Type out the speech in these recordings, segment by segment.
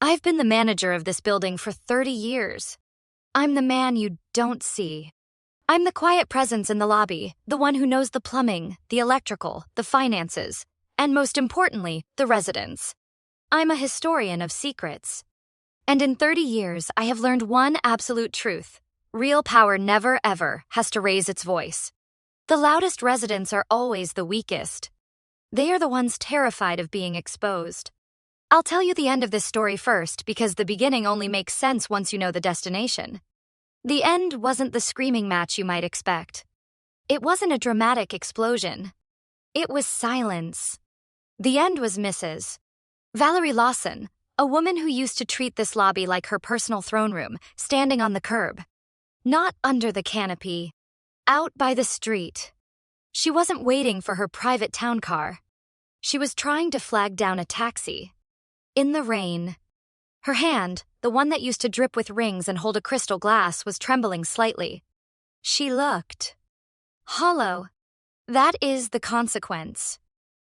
I've been the manager of this building for 30 years. I'm the man you don't see. I'm the quiet presence in the lobby, the one who knows the plumbing, the electrical, the finances, and most importantly, the residents. I'm a historian of secrets. And in 30 years, I have learned one absolute truth. Real power never, ever has to raise its voice. The loudest residents are always the weakest. They are the ones terrified of being exposed. I'll tell you the end of this story first because the beginning only makes sense once you know the destination. The end wasn't the screaming match you might expect. It wasn't a dramatic explosion. It was silence. The end was Mrs. Valerie Lawson, a woman who used to treat this lobby like her personal throne room, standing on the curb. Not under the canopy. Out by the street. She wasn't waiting for her private town car. She was trying to flag down a taxi. In the rain. Her hand, the one that used to drip with rings and hold a crystal glass, was trembling slightly. She looked hollow. That is the consequence.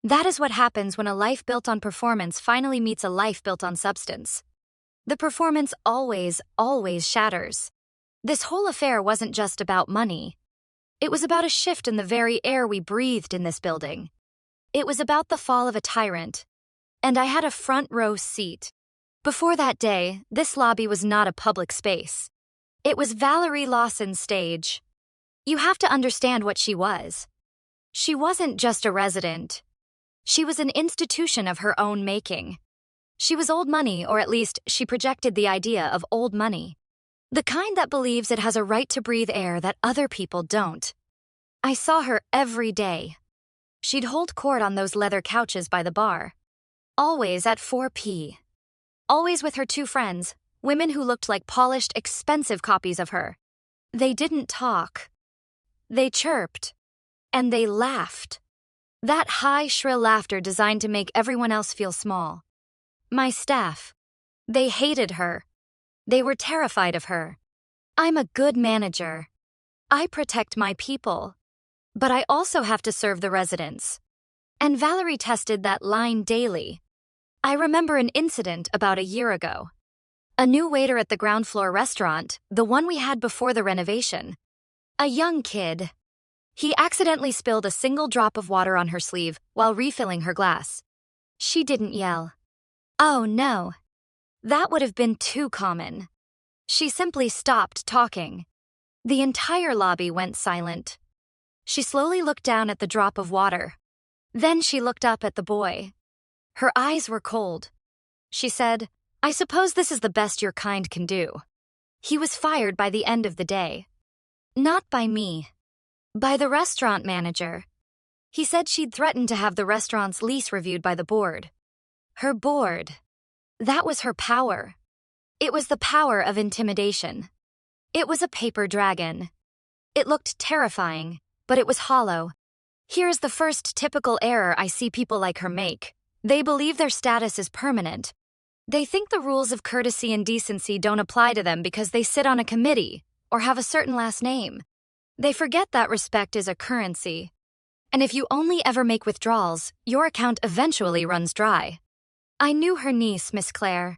That is what happens when a life built on performance finally meets a life built on substance. The performance always, always shatters. This whole affair wasn't just about money. It was about a shift in the very air we breathed in this building. It was about the fall of a tyrant. And I had a front row seat. Before that day, this lobby was not a public space. It was Valerie Lawson's stage. You have to understand what she was. She wasn't just a resident. She was an institution of her own making. She was old money, or at least she projected the idea of old money. The kind that believes it has a right to breathe air that other people don't. I saw her every day. She'd hold court on those leather couches by the bar. Always at 4 p. Always with her two friends, women who looked like polished, expensive copies of her. They didn't talk. They chirped. And they laughed. That high, shrill laughter designed to make everyone else feel small. My staff. They hated her. They were terrified of her. I'm a good manager. I protect my people. But I also have to serve the residents. And Valerie tested that line daily. I remember an incident about a year ago. A new waiter at the ground floor restaurant, the one we had before the renovation. A young kid. He accidentally spilled a single drop of water on her sleeve while refilling her glass. She didn't yell. Oh no. That would have been too common. She simply stopped talking. The entire lobby went silent. She slowly looked down at the drop of water. Then she looked up at the boy. Her eyes were cold. She said, "I suppose this is the best your kind can do." He was fired by the end of the day. Not by me. By the restaurant manager. He said she'd threatened to have the restaurant's lease reviewed by the board. Her board. That was her power. It was the power of intimidation. It was a paper dragon. It looked terrifying, but it was hollow. Here's the first typical error I see people like her make. They believe their status is permanent. They think the rules of courtesy and decency don't apply to them because they sit on a committee or have a certain last name. They forget that respect is a currency. And if you only ever make withdrawals, your account eventually runs dry. I knew her niece, Miss Clare.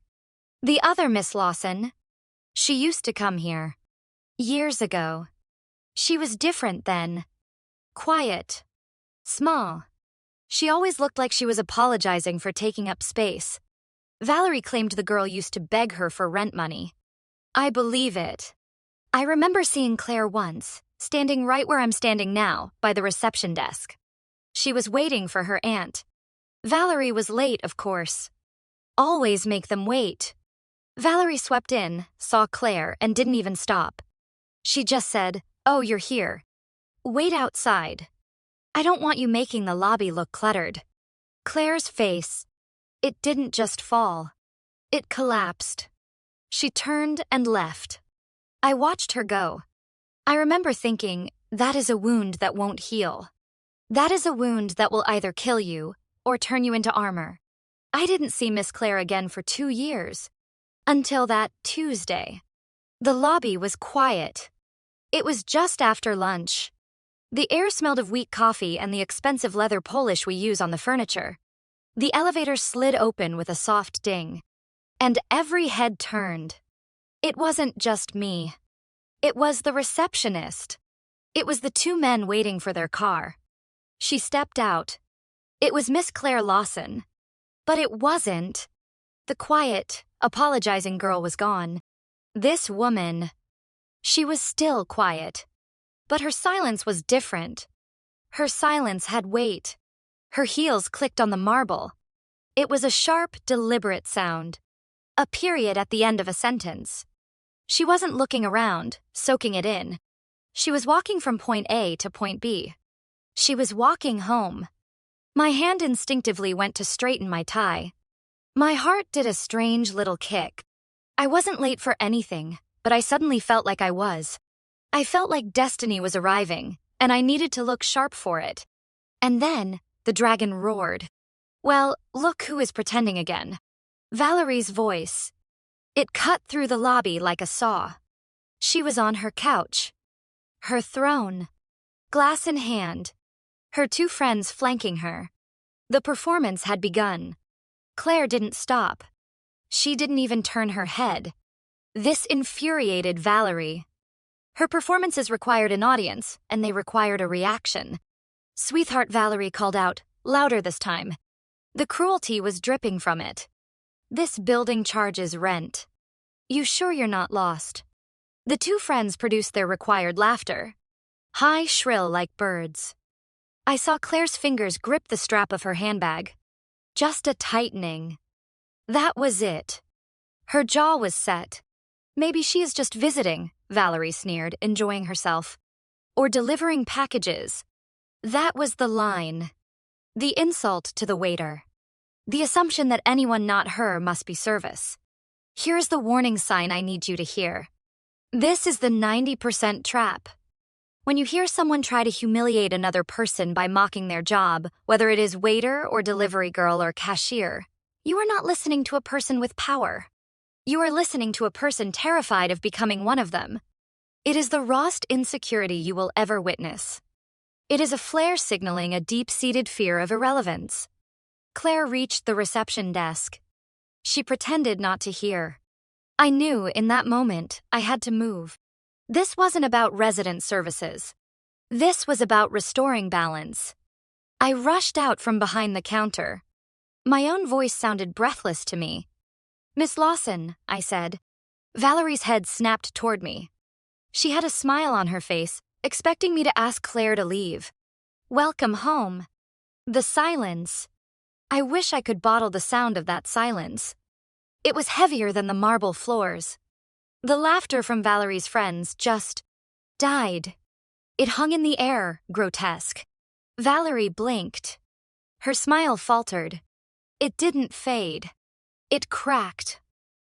The other Miss Lawson. She used to come here. Years ago. She was different then. Quiet. Small. She always looked like she was apologizing for taking up space. Valerie claimed the girl used to beg her for rent money. I believe it. I remember seeing Clare once, standing right where I'm standing now, by the reception desk. She was waiting for her aunt. Valerie was late, of course. Always make them wait. Valerie swept in, saw Clare, and didn't even stop. She just said, "Oh, you're here. Wait outside. I don't want you making the lobby look cluttered." Clare's face. It didn't just fall. It collapsed. She turned and left. I watched her go. I remember thinking, that is a wound that won't heal. That is a wound that will either kill you or turn you into armor. I didn't see Miss Clare again for 2 years. Until that Tuesday. The lobby was quiet. It was just after lunch. The air smelled of weak coffee and the expensive leather polish we use on the furniture. The elevator slid open with a soft ding. and every head turned. It wasn't just me. It was the receptionist. It was the two men waiting for their car. She stepped out. It was Miss Clare Lawson. But it wasn't. The quiet, apologizing girl was gone. This woman, she was still quiet. But her silence was different. Her silence had weight. Her heels clicked on the marble. It was a sharp, deliberate sound. A period at the end of a sentence. She wasn't looking around, soaking it in. She was walking from point A to point B. She was walking home. My hand instinctively went to straighten my tie. My heart did a strange little kick. I wasn't late for anything, but I suddenly felt like I was. I felt like destiny was arriving, and I needed to look sharp for it. And then, the dragon roared. Well, look who is pretending again. Valerie's voice. It cut through the lobby like a saw. She was on her couch. Her throne. Glass in hand. Her two friends flanking her. The performance had begun. Claire didn't stop. She didn't even turn her head. This infuriated Valerie. Her performances required an audience, and they required a reaction. Sweetheart, Valerie called out, louder this time. The cruelty was dripping from it. This building charges rent. You sure you're not lost? The two friends produced their required laughter. High, shrill like birds. I saw Claire's fingers grip the strap of her handbag. Just a tightening. That was it. Her jaw was set. Maybe she is just visiting, Valerie sneered, enjoying herself. Or delivering packages. That was the line. The insult to the waiter. The assumption that anyone not her must be service. Here's the warning sign I need you to hear. This is the 90% trap. When you hear someone try to humiliate another person by mocking their job, whether it is waiter or delivery girl or cashier, you are not listening to a person with power. You are listening to a person terrified of becoming one of them. It is the rawest insecurity you will ever witness. It is a flare signaling a deep-seated fear of irrelevance. Claire reached the reception desk. She pretended not to hear. I knew in that moment I had to move. This wasn't about resident services. This was about restoring balance. I rushed out from behind the counter. My own voice sounded breathless to me. Miss Lawson, I said. Valerie's head snapped toward me. She had a smile on her face, expecting me to ask Claire to leave. Welcome home. The silence. I wish I could bottle the sound of that silence. It was heavier than the marble floors. The laughter from Valerie's friends just died. It hung in the air, grotesque. Valerie blinked. Her smile faltered. It didn't fade. It cracked.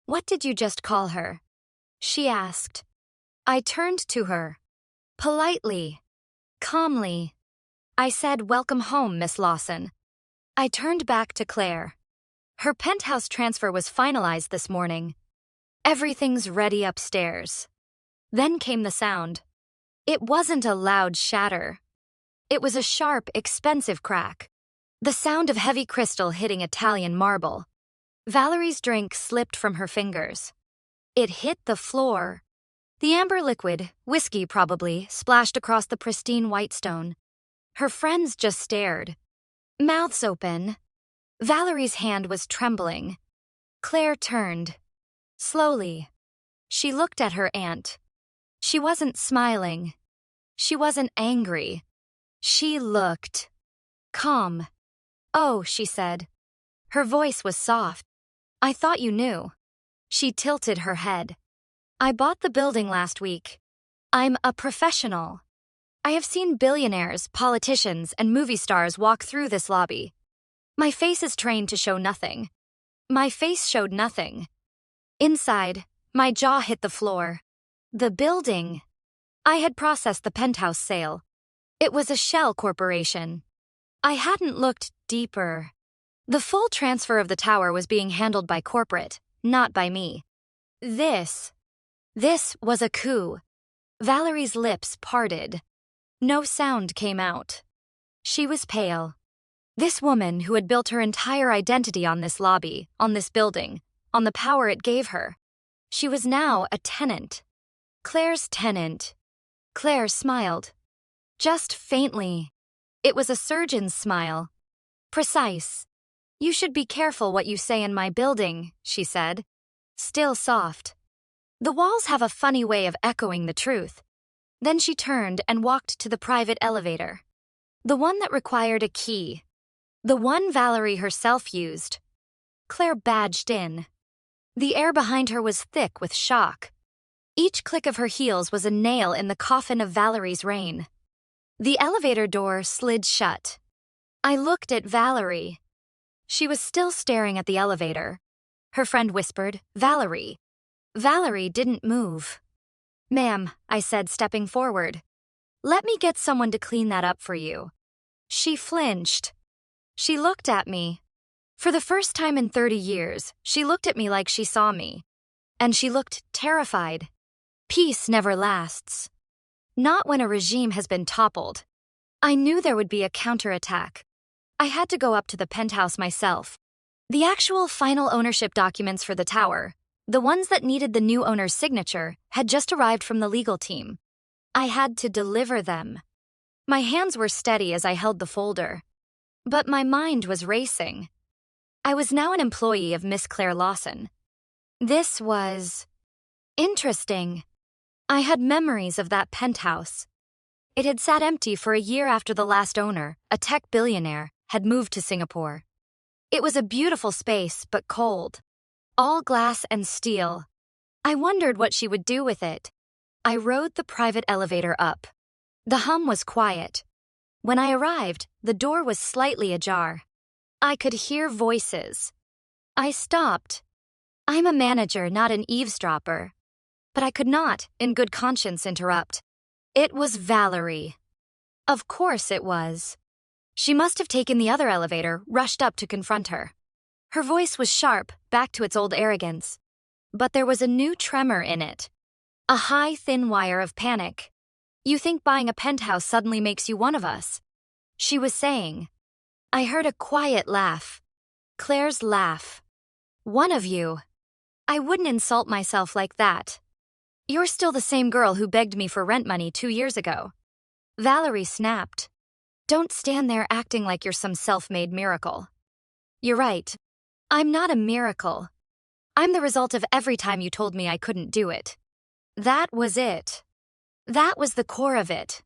What did you just call her? She asked. I turned to her. Politely. Calmly. I said, welcome home, Miss Lawson. I turned back to Claire. Her penthouse transfer was finalized this morning. Everything's ready upstairs. Then came the sound. It wasn't a loud shatter. It was a sharp, expensive crack. The sound of heavy crystal hitting Italian marble. Valerie's drink slipped from her fingers. It hit the floor. The amber liquid, whiskey probably, splashed across the pristine white stone. Her friends just stared. Mouths open. Valerie's hand was trembling. Claire turned. Slowly. She looked at her aunt. She wasn't smiling. She wasn't angry. She looked calm. Oh, she said. Her voice was soft. I thought you knew. She tilted her head. I bought the building last week. I'm a professional. I have seen billionaires, politicians, and movie stars walk through this lobby. My face is trained to show nothing. My face showed nothing. Inside, my jaw hit the floor. The building. I had processed the penthouse sale. It was a shell corporation. I hadn't looked deeper. The full transfer of the tower was being handled by corporate, not by me. This was a coup. Valerie's lips parted. No sound came out. She was pale. This woman who had built her entire identity on this lobby, on this building, on the power it gave her. She was now a tenant. Claire's tenant. Claire smiled. Just faintly. It was a surgeon's smile. Precise. You should be careful what you say in my building, she said. Still soft. The walls have a funny way of echoing the truth. Then she turned and walked to the private elevator. The one that required a key. The one Valerie herself used. Claire badged in. The air behind her was thick with shock. Each click of her heels was a nail in the coffin of Valerie's reign. The elevator door slid shut. I looked at Valerie. She was still staring at the elevator. Her friend whispered, "Valerie." Valerie didn't move. "Ma'am," I said, stepping forward. "Let me get someone to clean that up for you." She flinched. She looked at me. For the first time in 30 years, she looked at me like she saw me. And she looked terrified. Peace never lasts. Not when a regime has been toppled. I knew there would be a counterattack. I had to go up to the penthouse myself. The actual final ownership documents for the tower, the ones that needed the new owner's signature, had just arrived from the legal team. I had to deliver them. My hands were steady as I held the folder. But my mind was racing. I was now an employee of Miss Clare Lawson. This was interesting. I had memories of that penthouse. It had sat empty for a year after the last owner, a tech billionaire, had moved to Singapore. It was a beautiful space, but cold. All glass and steel. I wondered what she would do with it. I rode the private elevator up. The hum was quiet. When I arrived, the door was slightly ajar. I could hear voices. I stopped. I'm a manager, not an eavesdropper. But I could not, in good conscience, interrupt. It was Valerie. Of course it was. She must have taken the other elevator, rushed up to confront her. Her voice was sharp, back to its old arrogance. But there was a new tremor in it. A high, thin wire of panic. You think buying a penthouse suddenly makes you one of us? She was saying. I heard a quiet laugh. Claire's laugh. One of you. I wouldn't insult myself like that. You're still the same girl who begged me for rent money 2 years ago. Valerie snapped. Don't stand there acting like you're some self-made miracle. You're right. I'm not a miracle. I'm the result of every time you told me I couldn't do it. That was it. That was the core of it.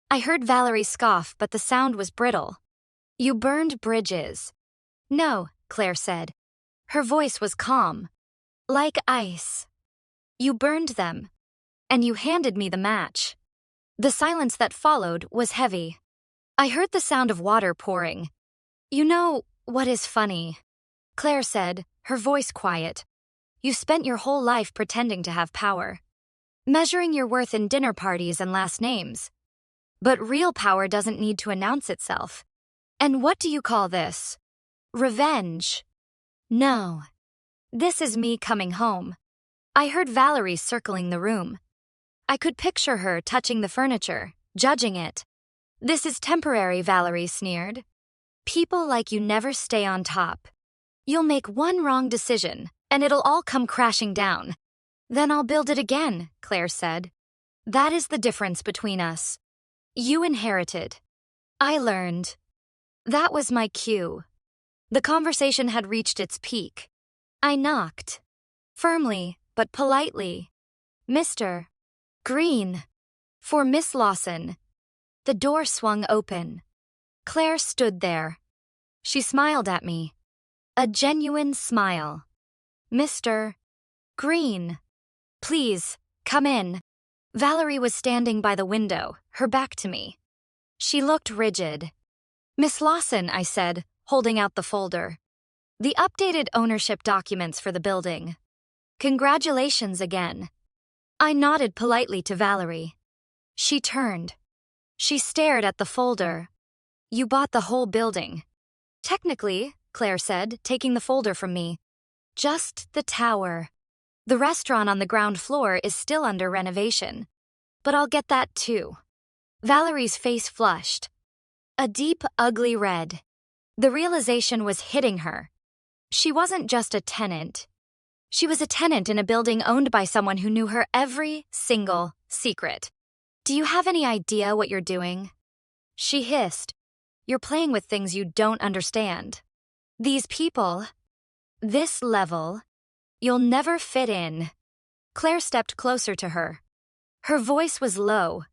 I heard Valerie scoff, but the sound was brittle. You burned bridges. No, Claire said. Her voice was calm. Like ice. You burned them. And you handed me the match. The silence that followed was heavy. I heard the sound of water pouring. You know what is funny? Claire said, her voice quiet. You spent your whole life pretending to have power. Measuring your worth in dinner parties and last names. But real power doesn't need to announce itself. And what do you call this? Revenge. No. This is me coming home. I heard Valerie circling the room. I could picture her touching the furniture, judging it. This is temporary, Valerie sneered. People like you never stay on top. You'll make one wrong decision, and it'll all come crashing down. Then I'll build it again, Claire said. That is the difference between us. You inherited. I learned. That was my cue. The conversation had reached its peak. I knocked. Firmly, but politely. Mr. Green. For Miss Lawson. The door swung open. Claire stood there. She smiled at me. A genuine smile. Mr. Green. Please, come in. Valerie was standing by the window, her back to me. She looked rigid. Miss Lawson, I said, holding out the folder. The updated ownership documents for the building. Congratulations again. I nodded politely to Valerie. She turned. She stared at the folder. You bought the whole building. Technically, Claire said, taking the folder from me. Just the tower. The restaurant on the ground floor is still under renovation. But I'll get that too. Valerie's face flushed. A deep, ugly red. The realization was hitting her. She wasn't just a tenant. She was a tenant in a building owned by someone who knew her every single secret. "Do you have any idea what you're doing?" She hissed. "You're playing with things you don't understand. These people, this level, you'll never fit in." Claire stepped closer to her. Her voice was low.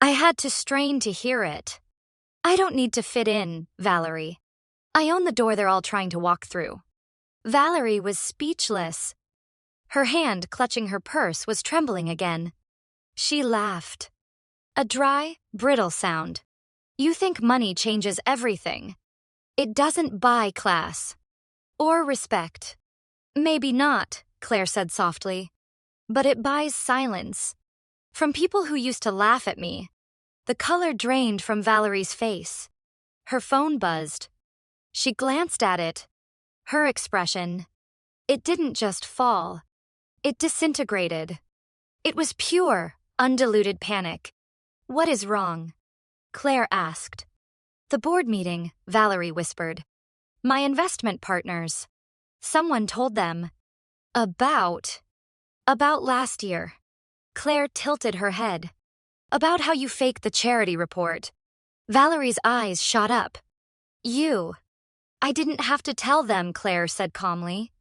I had to strain to hear it. "I don't need to fit in, Valerie. I own the door they're all trying to walk through." Valerie was speechless. Her hand clutching her purse was trembling again. She laughed. A dry, brittle sound. "You think money changes everything. It doesn't buy class. Or respect." "Maybe not," Claire said softly. "But it buys silence. From people who used to laugh at me." The color drained from Valerie's face. Her phone buzzed. She glanced at it. Her expression. It didn't just fall. It disintegrated. It was pure, undiluted panic. "What is wrong?" Claire asked. "The board meeting," Valerie whispered. "My investment partners. Someone told them." About last year." Claire tilted her head. "About how you faked the charity report." Valerie's eyes shot up. "You." "I didn't have to tell them," Claire said calmly.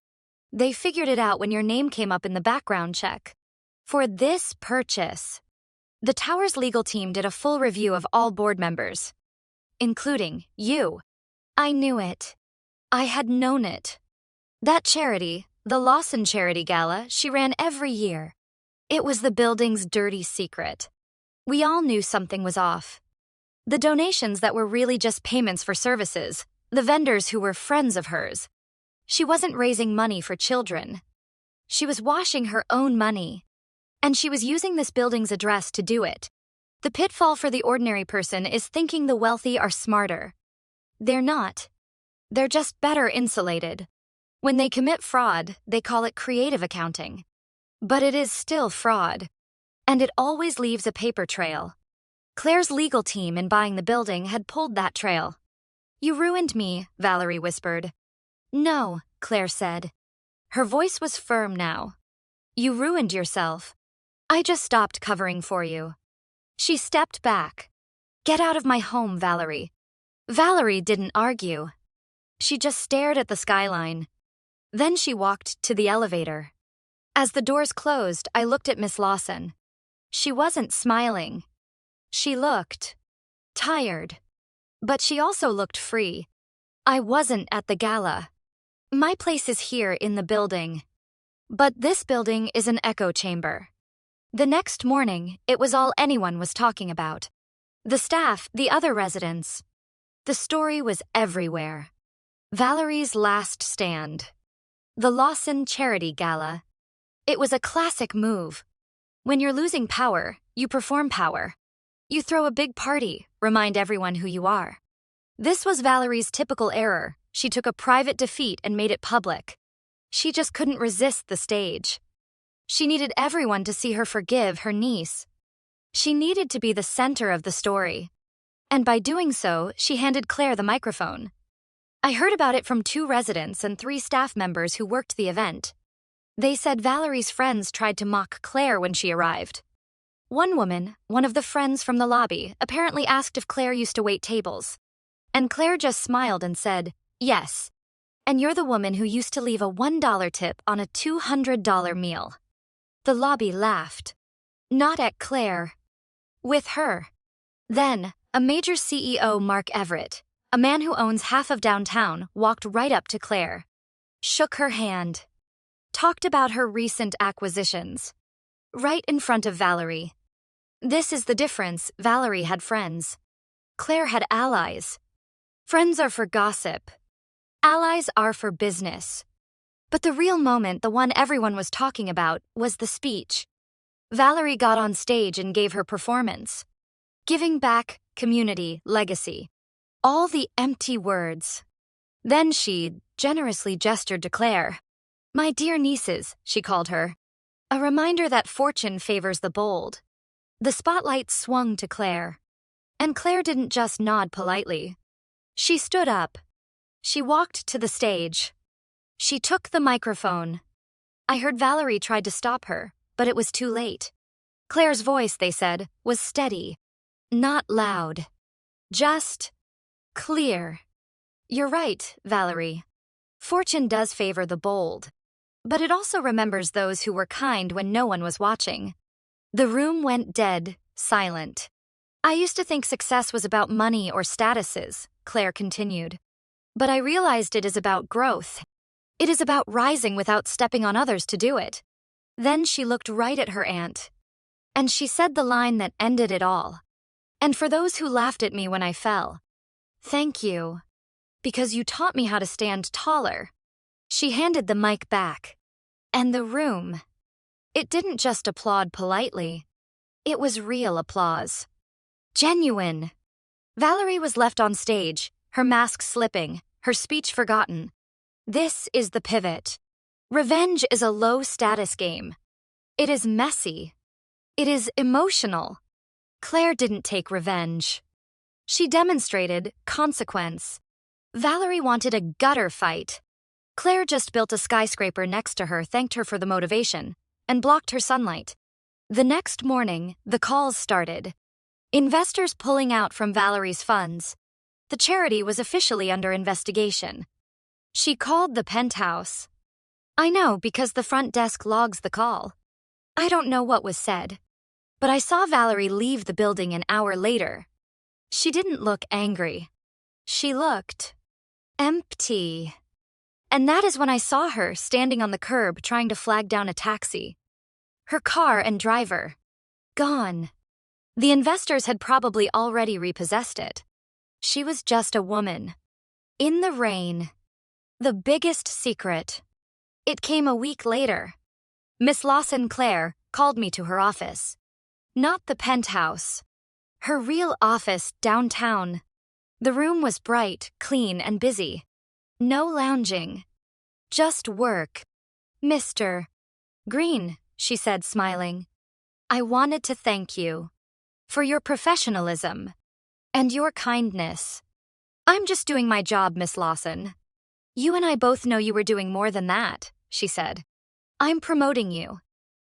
"They figured it out when your name came up in the background check. For this purchase." The tower's legal team did a full review of all board members, including you. I knew it. I had known it. That charity, the Lawson Charity Gala, she ran every year. It was the building's dirty secret. We all knew something was off. The donations that were really just payments for services, the vendors who were friends of hers. She wasn't raising money for children. She was washing her own money. And she was using this building's address to do it. The pitfall for the ordinary person is thinking the wealthy are smarter. They're not. They're just better insulated. When they commit fraud, they call it creative accounting. But it is still fraud. And it always leaves a paper trail. Claire's legal team in buying the building had pulled that trail. "You ruined me," Valerie whispered. "No," Claire said. Her voice was firm now. "You ruined yourself. I just stopped covering for you." She stepped back. "Get out of my home, Valerie." Valerie didn't argue. She just stared at the skyline. Then she walked to the elevator. As the doors closed, I looked at Miss Lawson. She wasn't smiling. She looked tired. But she also looked free. I wasn't at the gala. My place is here in the building. But this building is an echo chamber. The next morning, it was all anyone was talking about. The staff, the other residents. The story was everywhere. Valerie's last stand. The Lawson Charity Gala. It was a classic move. When you're losing power, you perform power. You throw a big party, remind everyone who you are. This was Valerie's typical error. She took a private defeat and made it public. She just couldn't resist the stage. She needed everyone to see her forgive her niece. She needed to be the center of the story. And by doing so, she handed Claire the microphone. I heard about it from 2 residents and 3 staff members who worked the event. They said Valerie's friends tried to mock Claire when she arrived. One woman, one of the friends from the lobby, apparently asked if Claire used to wait tables. And Claire just smiled and said, "Yes. And you're the woman who used to leave a $1 tip on a $200 meal." The lobby laughed. Not at Claire. With her. Then, a major CEO, Mark Everett, a man who owns half of downtown, walked right up to Claire. Shook her hand. Talked about her recent acquisitions. Right in front of Valerie. This is the difference. Valerie had friends. Claire had allies. Friends are for gossip. Allies are for business. But the real moment, the one everyone was talking about, was the speech. Valerie got on stage and gave her performance. Giving back, community, legacy. All the empty words. Then she generously gestured to Claire. "My dear nieces," she called her. A reminder that fortune favors the bold. The spotlight swung to Claire. And Claire didn't just nod politely. She stood up. She walked to the stage. She took the microphone. I heard Valerie tried to stop her, but it was too late. Claire's voice, they said, was steady. Not loud. Just clear. You're right, Valerie. Fortune does favor the bold. But it also remembers those who were kind when no one was watching. The room went dead, silent. I used to think success was about money or statuses, Clare continued. But I realized it is about growth. It is about rising without stepping on others to do it. Then she looked right at her aunt. And she said the line that ended it all. And for those who laughed at me when I fell, thank you. Because you taught me how to stand taller. She handed the mic back. And the room. It didn't just applaud politely. It was real applause. Genuine. Valerie was left on stage, her mask slipping, her speech forgotten. This is the pivot. Revenge is a low-status game. It is messy. It is emotional. Claire didn't take revenge. She demonstrated consequence. Valerie wanted a gutter fight. Claire just built a skyscraper next to her, thanked her for the motivation, and blocked her sunlight. The next morning, the calls started. Investors pulling out from Valerie's funds. The charity was officially under investigation. She called the penthouse. I know because the front desk logs the call. I don't know what was said, but I saw Valerie leave the building an hour later. She didn't look angry. She looked empty. And that is when I saw her standing on the curb trying to flag down a taxi. Her car and driver. Gone. The investors had probably already repossessed it. She was just a woman. In the rain. The biggest secret. It came a week later. Miss Lawson, Clare, called me to her office. Not the penthouse. Her real office downtown. The room was bright, clean, and busy. No lounging. Just work. Mr. Green, she said, smiling. I wanted to thank you for your professionalism and your kindness. I'm just doing my job, Miss Lawson. You and I both know you were doing more than that, she said. I'm promoting you.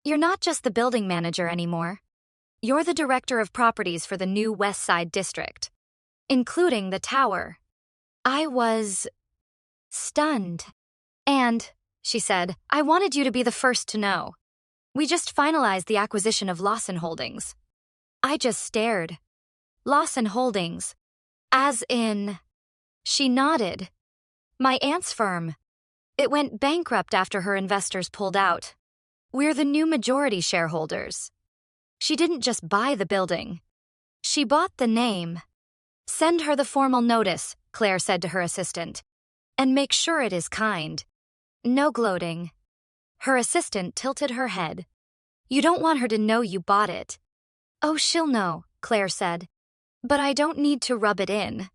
You're not just the building manager anymore. You're the director of properties for the new West Side District, including the tower. I was stunned. And, she said, I wanted you to be the first to know. We just finalized the acquisition of Lawson Holdings. I just stared. Lawson Holdings. As in... She nodded. My aunt's firm. It went bankrupt after her investors pulled out. We're the new majority shareholders. She didn't just buy the building. She bought the name. Send her the formal notice, Claire said to her assistant. And make sure it is kind. No gloating. Her assistant tilted her head. You don't want her to know you bought it. Oh, she'll know, Claire said. But I don't need to rub it in.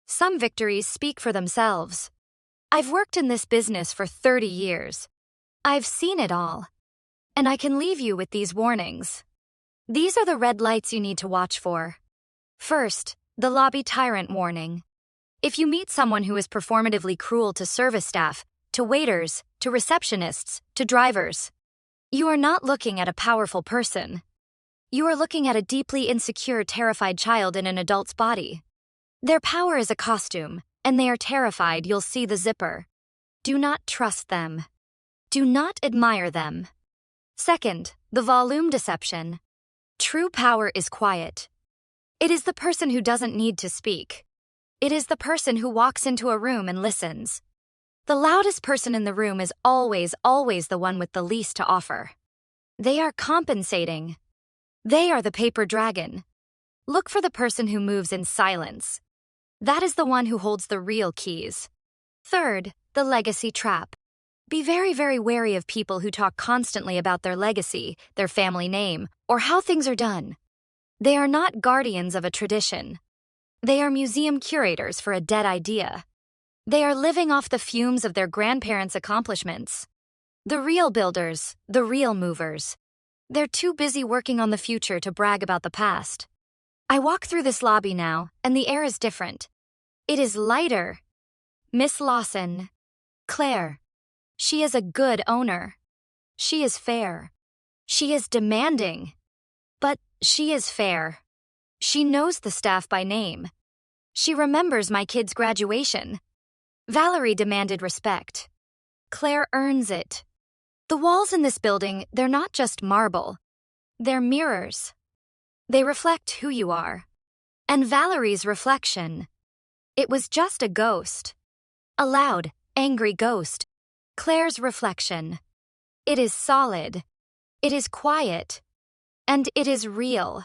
Some victories speak for themselves. I've worked in this business for 30 years. I've seen it all. And I can leave you with these warnings. These are the red lights you need to watch for. First, the lobby tyrant warning. If you meet someone who is performatively cruel to service staff, to waiters, to receptionists, to drivers, you are not looking at a powerful person. You are looking at a deeply insecure, terrified child in an adult's body. Their power is a costume, and they are terrified you'll see the zipper. Do not trust them. Do not admire them. Second, the volume deception. True power is quiet. It is the person who doesn't need to speak. It is the person who walks into a room and listens. The loudest person in the room is always the one with the least to offer. They are compensating. They are the paper dragon. Look for the person who moves in silence. That is the one who holds the real keys. Third, the legacy trap. Be very, very wary of people who talk constantly about their legacy, their family name, or how things are done. They are not guardians of a tradition. They are museum curators for a dead idea. They are living off the fumes of their grandparents' accomplishments. The real builders, the real movers. They're too busy working on the future to brag about the past. I walk through this lobby now, and the air is different. It is lighter. Miss Lawson. Claire. She is a good owner. She is fair. She is demanding. But she is fair. She knows the staff by name. She remembers my kid's graduation. Valerie demanded respect. Claire earns it. The walls in this building, they're not just marble. They're mirrors. They reflect who you are. And Valerie's reflection. It was just a ghost. A loud, angry ghost. Claire's reflection. It is solid. It is quiet. And it is real.